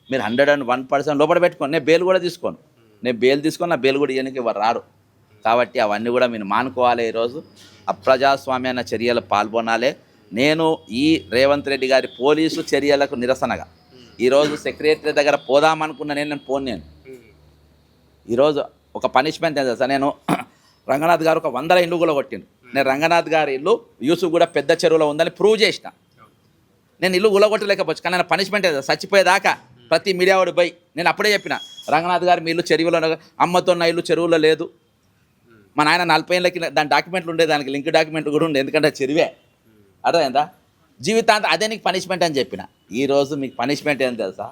మీరు 101% లోపల పెట్టుకోండి. నేను బెయిల్ కూడా తీసుకోను. నా బెయిల్ కూడా ఇవ్వడానికి ఎవరు రారు. కాబట్టి అవన్నీ కూడా మీరు మానుకోవాలి. ఈరోజు అప్రజాస్వామ్య చర్యలు పాల్గొనాలి. నేను ఈ రేవంత్ రెడ్డి గారి పోలీసు చర్యలకు నిరసనగా ఈరోజు సెక్రటరీ దగ్గర పోదామనుకున్న నేను పోను. ఈరోజు ఒక పనిష్మెంట్ ఏంటో సార్, నేను రంగనాథ్ గారు ఒక 100 ఇల్లు కూడా కొట్టిండు. నేను రంగనాథ్ గారి ఇల్లు యూసుఫ్ కూడా పెద్ద చెరువులో ఉందని ప్రూవ్ చేసిన. నేను ఇల్లు గులగొట్టలేకపోవచ్చు, కానీ నేను పనిష్మెంట్ ఏదో చచ్చిపోయేదాకా ప్రతి మీడియా వాడు పోయి నేను అప్పుడే చెప్పిన, రంగనాథ్ గారు మీ ఇల్లు చెరువులో, అమ్మతో ఉన్న ఇల్లు చెరువులో లేదు. మా నాయన 40 ఏళ్ళకి దాని డాక్యుమెంట్లు ఉండే, దానికి లింక్ డాక్యుమెంట్ కూడా ఉండే, ఎందుకంటే చెరువే. అర్థమైందా? జీవితాంతం అదే నీకు పనిష్మెంట్ అని చెప్పిన. ఈరోజు మీకు పనిష్మెంట్ ఏం తెలుసా?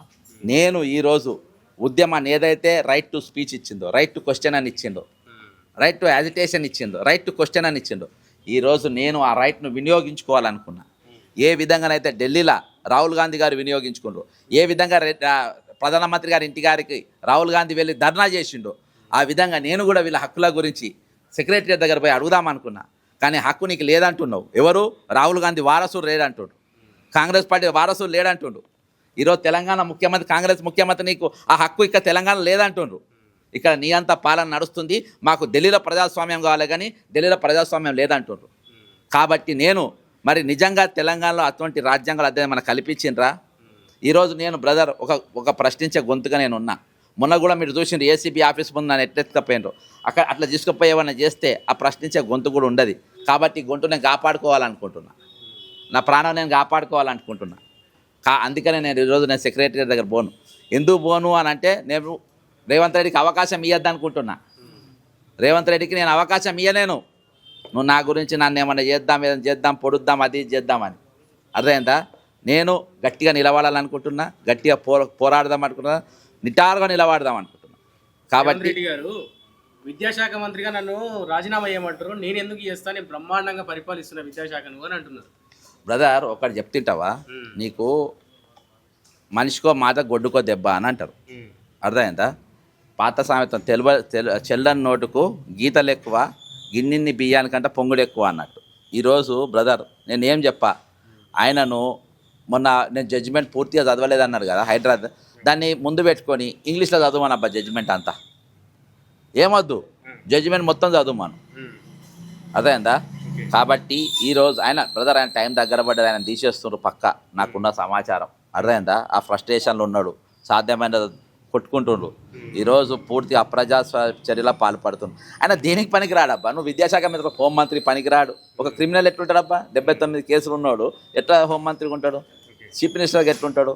నేను ఈరోజు ఉద్యమాన్ని ఏదైతే రైట్ టు స్పీచ్ ఇచ్చిందో, రైట్ టు క్వశ్చన్ అని ఇచ్చిందో, రైట్ టు యాజిటేషన్ ఇచ్చిందో, రైట్ టు క్వశ్చన్ అని ఇచ్చిందో, ఈరోజు నేను ఆ రైట్ను వినియోగించుకోవాలనుకున్నా. ఏ విధంగానైతే ఢిల్లీలో రాహుల్ గాంధీ గారు వినియోగించుకుండ్రు, ఏ విధంగా ప్రధానమంత్రి గారి ఇంటి గారికి రాహుల్ గాంధీ వెళ్ళి ధర్నా చేసిండో, ఆ విధంగా నేను కూడా వీళ్ళ హక్కుల గురించి సెక్రటరీ దగ్గర పోయి అడుగుదామనుకున్నా. కానీ హక్కు నీకు లేదంటున్నావు. ఎవరు? రాహుల్ గాంధీ వారసుడు లేడంటుండు, కాంగ్రెస్ పార్టీ వారసుడు లేడంటుండు. ఈరోజు తెలంగాణ ముఖ్యమంత్రి, కాంగ్రెస్ ముఖ్యమంత్రి నీకు ఆ హక్కు ఇక్కడ తెలంగాణ లేదంటుండ్రు. ఇక్కడ నీ అంతా పాలన నడుస్తుంది. మాకు ఢిల్లీలో ప్రజాస్వామ్యం కావాలి, కానీ ఢిల్లీలో ప్రజాస్వామ్యం లేదంటుండ్రు. కాబట్టి నేను మరి నిజంగా తెలంగాణలో అటువంటి రాజ్యాంగాలు అధ్యయనం మనకు కల్పించిండ్రా? ఈరోజు నేను బ్రదర్ ఒక ప్రశ్నించే గొంతుగా నేను ఉన్నా. మొన్న కూడా మీరు చూసిండ్రు ఏసీబీ ఆఫీస్ ముందు నన్ను ఎట్లెత్తుకపోయినరు. అక్కడ అట్లా తీసుకుపోయి ఏమన్నా చేస్తే ఆ ప్రశ్నించే గొంతు కూడా ఉండదు. కాబట్టి ఈ గొంతు నేను కాపాడుకోవాలనుకుంటున్నా, నా ప్రాణం నేను కాపాడుకోవాలనుకుంటున్నా. అందుకనే నేను ఈరోజు నేను సెక్రటరీ దగ్గర పోను. ఎందుకు పోను అని అంటే నేను రేవంత్ రెడ్డికి అవకాశం ఇవ్వద్దు అనుకుంటున్నా. రేవంత్ రెడ్డికి నేను అవకాశం ఇవ్వలేను. నువ్వు నా గురించి నన్ను ఏమన్నా చేద్దాం, ఏదైనా చేద్దాం, పొడుద్దాం, అది చేద్దామని. అర్థమైందా? నేను గట్టిగా నిలబడాలనుకుంటున్నా, గట్టిగా పోరాడదాం అనుకుంటున్నా, నిటారుగా నిలబడదాం అనుకుంటున్నా. కాబట్టి రెడ్డి గారు విద్యాశాఖ మంత్రిగా నన్ను రాజీనామా చేయమంటారు, నేను ఎందుకు చేస్తాను, నేను బ్రహ్మాండంగా పరిపాలిస్తున్న విద్యాశాఖను అని అంటున్నారు. బ్రదర్ ఒకటి చెప్తుంటావా, నీకు మనిషికో మాట గొడ్డుకో దెబ్బ అని అంటారు. అర్థమైందా? పాత సామెతం చెల్లని నోటుకు గీతలు ఎక్కువ, గిన్నెన్ని బియ్యానికంటే పొంగుడు ఎక్కువ అన్నట్టు. ఈరోజు బ్రదర్ నేను ఏం చెప్పా, ఆయనను మొన్న నేను జడ్జిమెంట్ పూర్తిగా చదవలేదు అన్నాడు కదా హైదరాబాద్, దాన్ని ముందు పెట్టుకొని ఇంగ్లీష్లో చదవమని అబ్బా జడ్జిమెంట్ అంతా. ఏమొద్దు, జడ్జిమెంట్ మొత్తం చదువుమాను. అర్థమైందా? కాబట్టి ఈరోజు ఆయన బ్రదర్ ఆయన టైం దగ్గర పడ్డది, ఆయన తీసేస్తున్నారు పక్క, నాకున్న సమాచారం. అర్థమైందా? ఆ ఫ్రస్ట్రేషన్లో ఉన్నాడు, సాధ్యమైన కొట్టుకుంటుండ్రు. ఈరోజు పూర్తి అప్రజా చర్యలో పాల్పడుతుంది. ఆయన దేనికి పనికిరాడబ్బా. నువ్వు విద్యాశాఖ మీద హోంమంత్రి పనికిరాడు. ఒక క్రిమినల్ ఎట్లుంటాడబ్బా? 79 కేసులు ఉన్నాడు, ఎట్లా హోంమంత్రిగా ఉంటాడు? చీఫ్ మినిస్టర్గా ఎట్లుంటాడు?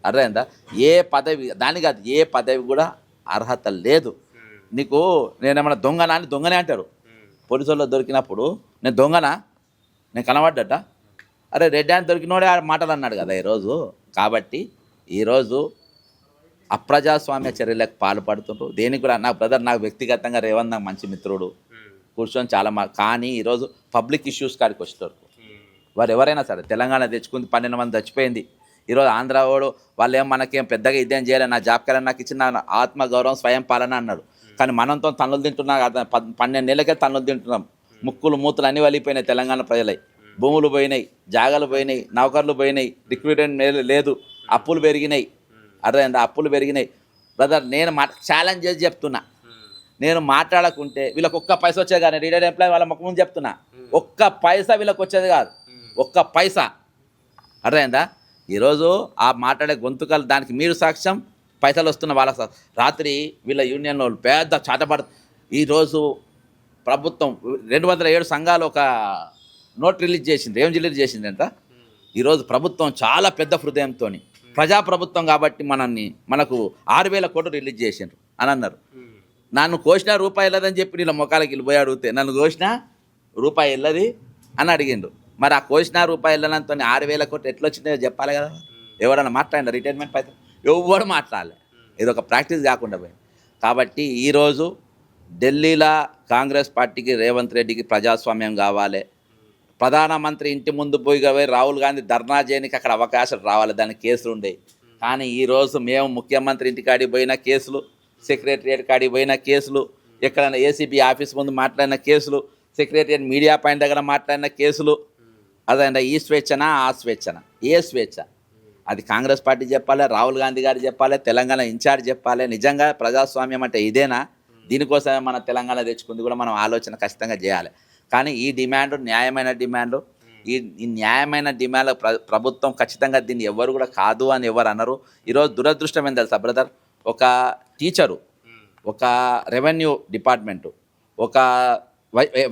అర్థమైందా? ఏ పదవి దానికి కాదు, ఏ పదవి కూడా అర్హత లేదు నీకు. నేనేమన్నా దొంగనా అని దొంగనే అంటారు పోలీసుల్లో దొరికినప్పుడు. నేను దొంగనా, నేను కనబడ్డట, అరే రెడ్ హ్యాండ్ దొరికినోడే ఆ మాటలు అన్నాడు కదా ఈరోజు. కాబట్టి ఈరోజు అప్రజాస్వామ్య చర్యలకు పాల్పడుతుండ్రు. దేనికి కూడా నాకు బ్రదర్, నాకు వ్యక్తిగతంగా రేవంత్ నాకు మంచి మిత్రుడు, కూర్చొని చాలా కానీ ఈరోజు పబ్లిక్ ఇష్యూస్ కాడికి వచ్చేటప్పుడు వారు ఎవరైనా సరే, తెలంగాణ తెచ్చుకుంది 12 మంది చచ్చిపోయింది. ఈరోజు ఆంధ్ర వాడు వాళ్ళేం మనకేం పెద్దగా ఇదేం చేయలేదు, నా జాబ్ నాకు ఇచ్చిన ఆత్మగౌరవం స్వయం పాలన అన్నాడు. కానీ మనంతో తన్నులు తింటున్నా, 12 నెలలకే తన్నులు తింటున్నాం. ముక్కులు మూతులు అన్నీ వలిపోయినాయి తెలంగాణ ప్రజలై. భూములు పోయినాయి, జాగాలు పోయినాయి, నౌకర్లు పోయినాయి, రిక్రూట్మెంట్ లేదు, అప్పులు పెరిగినాయి. అర్థమైందా? అప్పులు పెరిగినాయి. బ్రదర్ నేను ఛాలెంజ్ చేసి చెప్తున్నా, నేను మాట్లాడకుంటే వీళ్ళకి ఒక్క పైసా వచ్చేది కాదు. రిటైర్డ్ ఎంప్లాయీ వాళ్ళ ముఖం ముందు చెప్తున్నా, ఒక్క పైసా వీళ్ళకి వచ్చేది కాదు, ఒక్క పైసా. అర్థమైందా? ఈరోజు ఆ మాట్లాడే గొంతుకలు దానికి మీరు సాక్ష్యం, పైసలు వస్తున్న వాళ్ళ రాత్రి వీళ్ళ యూనియన్ వాళ్ళు పెద్ద చాటపడ. ఈరోజు ప్రభుత్వం 207 సంఘాలు ఒక నోట్ రిలీజ్ చేసింది. ఏం రిలీజ్ చేసింది అంట? ఈరోజు ప్రభుత్వం చాలా పెద్ద హృదయంతో ప్రజాప్రభుత్వం కాబట్టి మనకు 6,000 కోట్లు రిలీజ్ చేసిండ్రు అని అన్నారు. నన్ను కోసిన రూపాయి వెళ్ళదని చెప్పి నీళ్ళ మొక్కలకి వెళ్ళిపోయి అడిగితే, నన్ను కోసిన రూపాయి వెళ్ళది అని అడిగిండు. మరి ఆ కోసిన రూపాయి వెళ్ళనంతో 6,000 కోట్లు ఎట్లా వచ్చిందో చెప్పాలి కదా. ఎవడన్నా మాట్లాడినా రిటైర్మెంట్ పైన ఎవరు మాట్లాడలే, ఇది ఒక ప్రాక్టీస్ కాకుండా పోయింది. కాబట్టి ఈరోజు ఢిల్లీలో కాంగ్రెస్ పార్టీకి రేవంత్ రెడ్డికి ప్రజాస్వామ్యం కావాలి. ప్రధానమంత్రి ఇంటి ముందు పోయి రాహుల్ గాంధీ ధర్నా చేయడానికి అక్కడ అవకాశాలు రావాలి, దానికి కేసులు ఉండేవి. కానీ ఈరోజు మేము ముఖ్యమంత్రి ఇంటికాడికి పోయిన కేసులు, సెక్రటరియట్ కాడికి పోయిన కేసులు, ఎక్కడైనా ఏసీబీ ఆఫీస్ ముందు మాట్లాడిన కేసులు, సెక్రటరియట్ మీడియా పాయింట్ దగ్గర మాట్లాడిన కేసులు. అదంటే ఈ స్వేచ్ఛనా ఆ స్వేచ్ఛనా? ఏ స్వేచ్ఛ? అది కాంగ్రెస్ పార్టీ చెప్పాలి, రాహుల్ గాంధీ గారు చెప్పాలి, తెలంగాణ ఇన్ఛార్జ్ చెప్పాలి. నిజంగా ప్రజాస్వామ్యం అంటే ఇదేనా? దీనికోసమే మన తెలంగాణ తెచ్చుకుంది కూడా మనం ఆలోచన ఖచ్చితంగా చేయాలి. కానీ ఈ డిమాండ్ న్యాయమైన డిమాండు, ఈ న్యాయమైన డిమాండ్ ప్రభుత్వం ఖచ్చితంగా దీన్ని ఎవరు కూడా కాదు అని ఎవరు అన్నారు. ఈరోజు దురదృష్టం ఏం తెలుసా బ్రదర్, ఒక టీచరు, ఒక రెవెన్యూ డిపార్ట్మెంటు, ఒక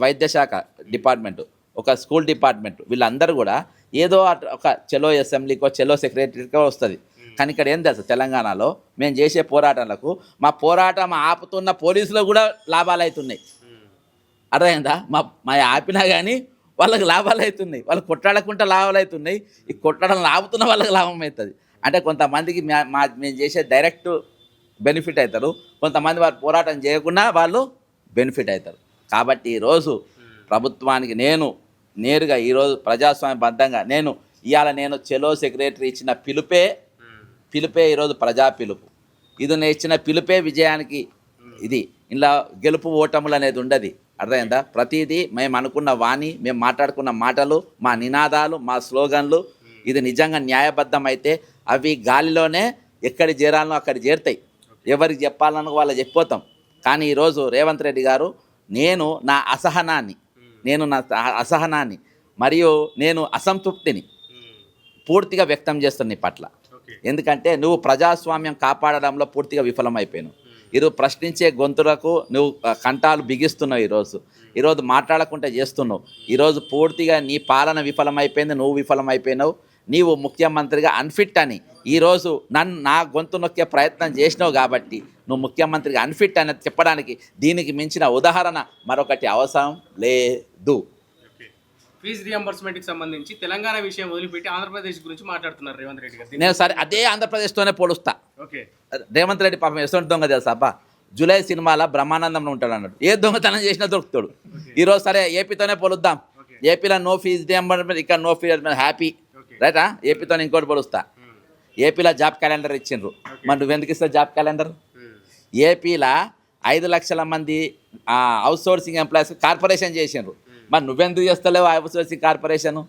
వైద్యశాఖ డిపార్ట్మెంటు, ఒక స్కూల్ డిపార్ట్మెంటు, వీళ్ళందరూ కూడా ఏదో ఒక చెలో అసెంబ్లీకో చెలో సెక్రటరీకో వస్తుంది. కానీ ఇక్కడ ఏం తెలుసు, తెలంగాణలో మేము చేసే పోరాటాలకు మా పోరాటం ఆపుతున్న పోలీసులు కూడా లాభాలు అవుతున్నాయి. అర్థమైందా? మా ఆపినా కానీ వాళ్ళకి లాభాలు అవుతున్నాయి, వాళ్ళు కొట్లాడకుండా లాభాలు అవుతున్నాయి. ఈ కొట్టడం ఆపుతున్న వాళ్ళకి లాభం అవుతుంది. అంటే కొంతమందికి మేము చేసే డైరెక్ట్ బెనిఫిట్ అవుతారు, కొంతమంది వారు పోరాటం చేయకుండా వాళ్ళు బెనిఫిట్ అవుతారు. కాబట్టి ఈరోజు ప్రభుత్వానికి నేను నేరుగా ఈరోజు ప్రజాస్వామ్యబద్ధంగా నేను చెలో సెక్రటరీ ఇచ్చిన పిలుపే ఈరోజు ప్రజా పిలుపు. ఇది నేను ఇచ్చిన పిలుపే విజయానికి. ఇది ఇలా గెలుపు ఓటములు అనేది ఉండదు. అర్థమైందా? ప్రతిదీ మేము అనుకున్న వాణి, మేము మాట్లాడుకున్న మాటలు, మా నినాదాలు, మా స్లోగన్లు ఇది నిజంగా న్యాయబద్ధమైతే అవి గాలిలోనే ఎక్కడి చేరాలనో అక్కడి చేరుతాయి. ఎవరికి చెప్పాలనో వాళ్ళు చెప్పిపోతాం. కానీ ఈరోజు రేవంత్ రెడ్డి గారు నేను నా అసహనాన్ని మరియు నేను అసంతృప్తిని పూర్తిగా వ్యక్తం చేస్తాను నీ పట్ల. ఎందుకంటే నువ్వు ప్రజాస్వామ్యం కాపాడడంలో పూర్తిగా విఫలమైపోయావు. ఈరోజు ప్రశ్నించే గొంతులకు నువ్వు కంఠాలు బిగిస్తున్నావు. ఈరోజు మాట్లాడకుండా చేస్తున్నావు. ఈరోజు పూర్తిగా నీ పాలన విఫలమైపోయింది, నువ్వు విఫలమైపోయినావు. నీవు ముఖ్యమంత్రిగా అన్ఫిట్ అని ఈరోజు నా గొంతు నొక్కే ప్రయత్నం చేసినావు కాబట్టి నువ్వు ముఖ్యమంత్రిగా అన్ఫిట్ అని చెప్పడానికి దీనికి మించిన ఉదాహరణ మరొకటి అవసరం లేదు. ఫీజు రియంబర్స్మెంట్కి సంబంధించి తెలంగాణ విషయం వదిలిపెట్టి ఆంధ్రప్రదేశ్ గురించి మాట్లాడుతున్నారు రేవంత్ రెడ్డి గారు. నేను సరే అదే ఆంధ్రప్రదేశ్తోనే పోలుస్తా. ఓకే, రేవంత్ రెడ్డి పాపం ఎటువంటి దొంగ తెలుసా అబ్బా, జూలై సినిమాలో బ్రహ్మానందంలో ఉంటాడు అన్నాడు. ఏ దొంగతనం చేసినా దొరుకుతాడు. ఈరోజు సరే ఏపీతోనే పోలుద్దాం. ఏపీలో నో ఫీజు రియంబర్స్మెంట్, ఇక్కడ నో ఫీజు హ్యాపీ రైటా. ఏపీతో ఇంకోటి పోలుస్తా. ఏపీలో జాబ్ క్యాలెండర్ ఇచ్చిండ్రు, మరి నువ్వెందుకు ఇస్తావు జాబ్ క్యాలెండర్? ఏపీలో 5 లక్షల మంది అవుట్ సోర్సింగ్ ఎంప్లాయీస్ కార్పొరేషన్ చేసిండ్రు, మరి నువ్వెందుకు చేస్తలేవు అవుట్ సోర్సింగ్ కార్పొరేషను?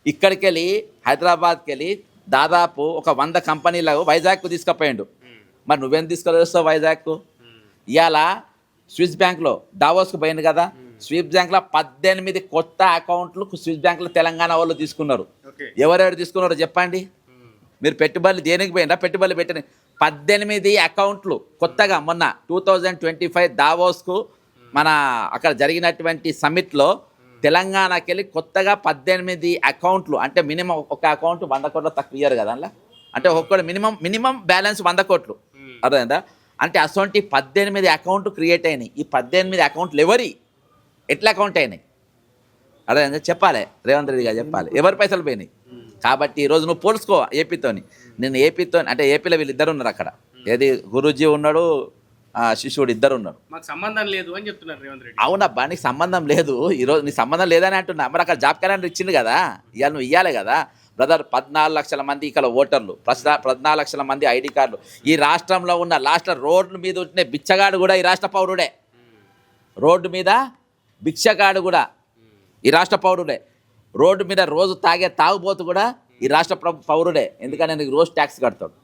ఇక్కడికి వెళ్ళి హైదరాబాద్కి వెళ్ళి దాదాపు ఒక 100 కంపెనీలకు వైజాగ్కు తీసుకుపోయిండు, మరి నువ్వెందుకు తీసుకొస్తావు వైజాగ్కు? ఇవాళ స్విస్ బ్యాంక్లో డావోస్కు పోయింది కదా, స్విస్ బ్యాంక్లో 18 కొత్త అకౌంట్లు స్విస్ బ్యాంక్లో తెలంగాణ వాళ్ళు తీసుకున్నారు. ఎవరెవరు తీసుకున్నారో చెప్పండి. మీరు పెట్టుబడులు దేనికి పోయినా పెట్టుబడులు పెట్టిన 18 అకౌంట్లు కొత్తగా మొన్న 2025 దావోస్కు మన అక్కడ జరిగినటువంటి సమ్మిట్లో తెలంగాణకి వెళ్ళి కొత్తగా 18 అకౌంట్లు, అంటే మినిమం ఒక అకౌంట్ 100 కోట్ల తక్కువ ఇయ్యారు కదా అందులో, అంటే ఒక్కడు మినిమం బ్యాలెన్స్ 100 కోట్లు అర్థమైందా? అంటే అసొంటి 18 అకౌంట్లు క్రియేట్ అయినాయి. ఈ 18 అకౌంట్లు ఎట్లా అకౌంట్ అయినాయి అర్థమైందా? చెప్పాలి, రేవంత్ రెడ్డి గారు చెప్పాలి ఎవరి పైసలు పోయినాయి. కాబట్టి ఈరోజు నువ్వు పోల్చుకో ఏపీతోని. నేను ఏపీతో అంటే ఏపీలో వీళ్ళిద్దరు ఉన్నారు అక్కడ, ఏది గురూజీ ఉన్నాడు, శిష్యుడు ఇద్దరు ఉన్నారు. మాకు సంబంధం లేదు అని చెప్తున్నారు రేవంత్ రెడ్డి. అవునబ్బా, నీకు సంబంధం లేదు. ఈరోజు నీ సంబంధం లేదని అంటున్నా. మరి అక్కడ జాబ్ క్యాలెండర్ ఇచ్చింది కదా, ఇవాళ నువ్వు ఇవ్వాలి కదా బ్రదర్. 14 లక్షల మంది ఇక్కడ ఓటర్లు, 14 లక్షల మంది ఐడి కార్డులు. ఈ రాష్ట్రంలో ఉన్న రోడ్ల మీద ఉంటే బిచ్చగాడు కూడా ఈ రాష్ట్ర పౌరుడే. రోడ్డు మీద భిక్షగాడు కూడా ఈ రాష్ట్ర పౌరుడే. రోడ్డు మీద రోజు తాగే తాగుబోతు కూడా ఈ రాష్ట్ర పౌరుడే. ఎందుకంటే నీకు రోజు ట్యాక్స్ కడతాడు,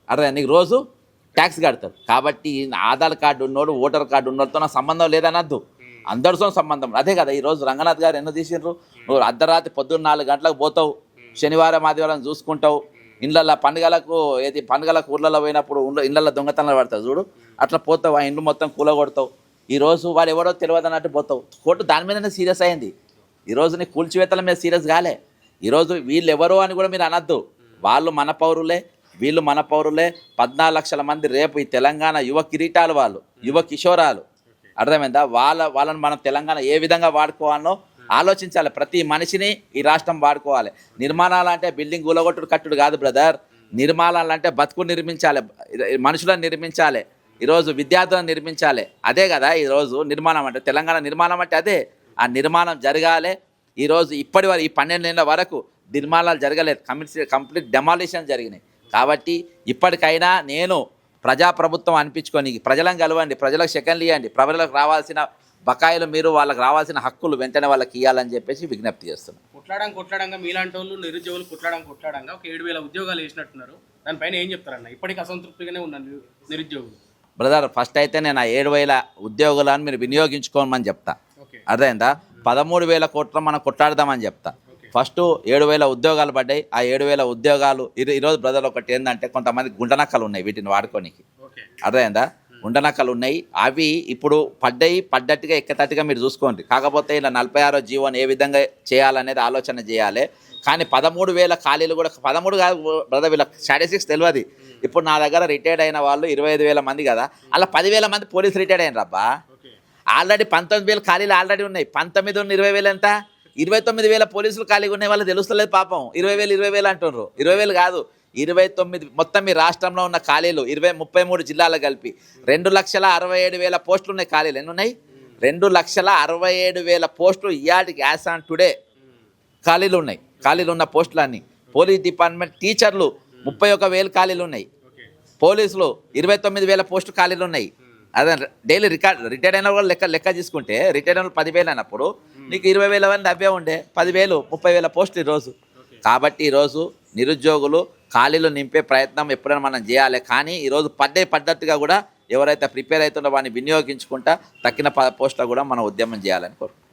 అదే నీకు రోజు ట్యాక్స్ కడతాడు. కాబట్టి ఆధార్ కార్డు ఉన్నోడు, ఓటర్ కార్డు ఉన్నోడితో నా సంబంధం లేదనద్దు, అందరితో సంబంధం. అదే కదా ఈరోజు రంగనాథ్ గారు ఎన్నో తీసిండ్రు. నువ్వు అర్ధరాత్రి పొద్దున్న 4 గంటలకు పోతావు, శనివారం ఆదివారం చూసుకుంటావు. ఇండ్లల్లో పండుగలకు ఊళ్ళలో పోయినప్పుడు ఇండ్లలో దొంగతనాలు పడతావు చూడు, అట్లా పోతావు. ఆ ఇండ్లు మొత్తం కూలగొడతావు. ఈరోజు వాడు ఎవడో తెలియదు అన్నట్టు పోతావు. కోర్టు దాని మీదనే సీరియస్ అయింది. ఈరోజు నీ కూల్చివేతల మీద సీరియస్ కాలే. ఈరోజు వీళ్ళు ఎవరో అని కూడా మీరు అనద్దు. వాళ్ళు మన పౌరులే, వీళ్ళు మన పౌరులే. 14 లక్షల మంది రేపు ఈ తెలంగాణ యువ కిరీటాలు, వాళ్ళు యువ కిషోరాలు, అర్థమైందా? వాళ్ళని మనం తెలంగాణ ఏ విధంగా వాడుకోవాలో ఆలోచించాలి. ప్రతి మనిషిని ఈ రాష్ట్రం వాడుకోవాలి. నిర్మాణాలు అంటే బిల్డింగ్ కూలగొట్టుడు కట్టుడు కాదు బ్రదర్. నిర్మాణాలు అంటే బతుకు నిర్మించాలి, మనుషులను నిర్మించాలి, ఈరోజు విద్యార్థులను నిర్మించాలి. అదే కదా ఈరోజు నిర్మాణం అంటే. తెలంగాణ నిర్మాణం అంటే అదే. ఆ నిర్మాణం జరగాలి. ఈరోజు ఇప్పటి వరకు ఈ 12 ఏళ్ళ వరకు నిర్మాణాలు జరగలేదు, కంప్లీట్ డెమాలిషన్ జరిగినాయి. కాబట్టి ఇప్పటికైనా నేను ప్రజాప్రభుత్వం అనిపించుకొని ప్రజలను కలవండి, ప్రజలకు సెకండ్లు ఇవ్వండి, ప్రజలకు రావాల్సిన బకాయిలు మీరు వాళ్ళకి రావాల్సిన హక్కులు వెంటనే వాళ్ళకి ఇవ్వాలని చెప్పేసి విజ్ఞప్తి చేస్తున్నాను. కొట్లాడంగా మీలాంటి వాళ్ళు నిరుద్యోగులు కొట్లాడంగా ఒక 7,000 ఉద్యోగాలు వేసినట్టున్నారు. దానిపైన ఏం చెప్తారన్న? ఇప్పటికీ అసంతృప్తిగానే ఉన్నారు నిరుద్యోగులు. బ్రదర్, ఫస్ట్ అయితే నేను ఆ 7,000 ఉద్యోగులను మీరు వినియోగించుకోమని చెప్తా, అర్థమైందా? 13,000 కోట్ల మనం కొట్లాడదామని చెప్తా. ఫస్ట్ 7,000 ఉద్యోగాలు పడ్డాయి. ఆ 7,000 ఉద్యోగాలు ఈరోజు బ్రదర్ ఒకటి ఏంటంటే కొంతమంది గుంటనక్కలు ఉన్నాయి వీటిని వాడుకోనికి, అర్థమైందా? గుంటనక్కలు ఉన్నాయి. అవి ఇప్పుడు పడ్డట్టుగా ఎక్కతట్టుగా మీరు చూసుకోండి. కాకపోతే ఇలా 46వ జీవోని ఏ విధంగా చేయాలనేది ఆలోచన చేయాలి. కానీ 13,000 ఖాళీలు కూడా 13 కాదు బ్రదర్, వీళ్ళ స్టాటిస్టిక్స్ తెలియదు. ఇప్పుడు నా దగ్గర రిటైర్డ్ అయిన వాళ్ళు 25,000 మంది కదా, అలా 10,000 మంది పోలీసు రిటైర్డ్ అయినారు అబ్బా. ఆల్రెడీ 19,000 ఖాళీలు ఆల్రెడీ ఉన్నాయి. 19 ఉన్న 20,000 ఎంత? 29,000 పోలీసులు ఖాళీగా ఉన్నాయి. వాళ్ళు తెలుస్తలేదు పాపం. 20,000 అంటున్నారు. 20,000 కాదు, 29. మొత్తం మీ రాష్ట్రంలో ఉన్న ఖాళీలు 33 జిల్లాలు కలిపి 2,67,000 పోస్టులు ఉన్నాయి. ఖాళీలు ఎన్ని ఉన్నాయి? 2,67,000 పోస్టులు ఇయాటికి యాజ్ ఆన్ టుడే ఖాళీలు ఉన్నాయి. ఖాళీలు ఉన్న పోస్టులన్నీ. పోలీస్ డిపార్ట్మెంట్ టీచర్లు 31,000 ఖాళీలు ఉన్నాయి. పోలీసులు 29,000 పోస్టులు ఖాళీలు ఉన్నాయి. అదే డైలీ రిటైర్డ్ అయిన వాళ్ళు లెక్క తీసుకుంటే రిటైర్డ్ అయిన 10,000 అయినప్పుడు నీకు 20,000 మంది అవే ఉండే. 10,000 30,000 పోస్టులు ఈరోజు. కాబట్టి ఈరోజు నిరుద్యోగులు ఖాళీలు నింపే ప్రయత్నం ఎప్పుడైనా మనం చేయాలి. కానీ ఈరోజు పద్ధతిగా కూడా ఎవరైతే ప్రిపేర్ అవుతుందో వాడిని వినియోగించుకుంటా తక్కిన పోస్టులు కూడా మనం ఉద్యమం చేయాలని కోరుకుంటున్నాం.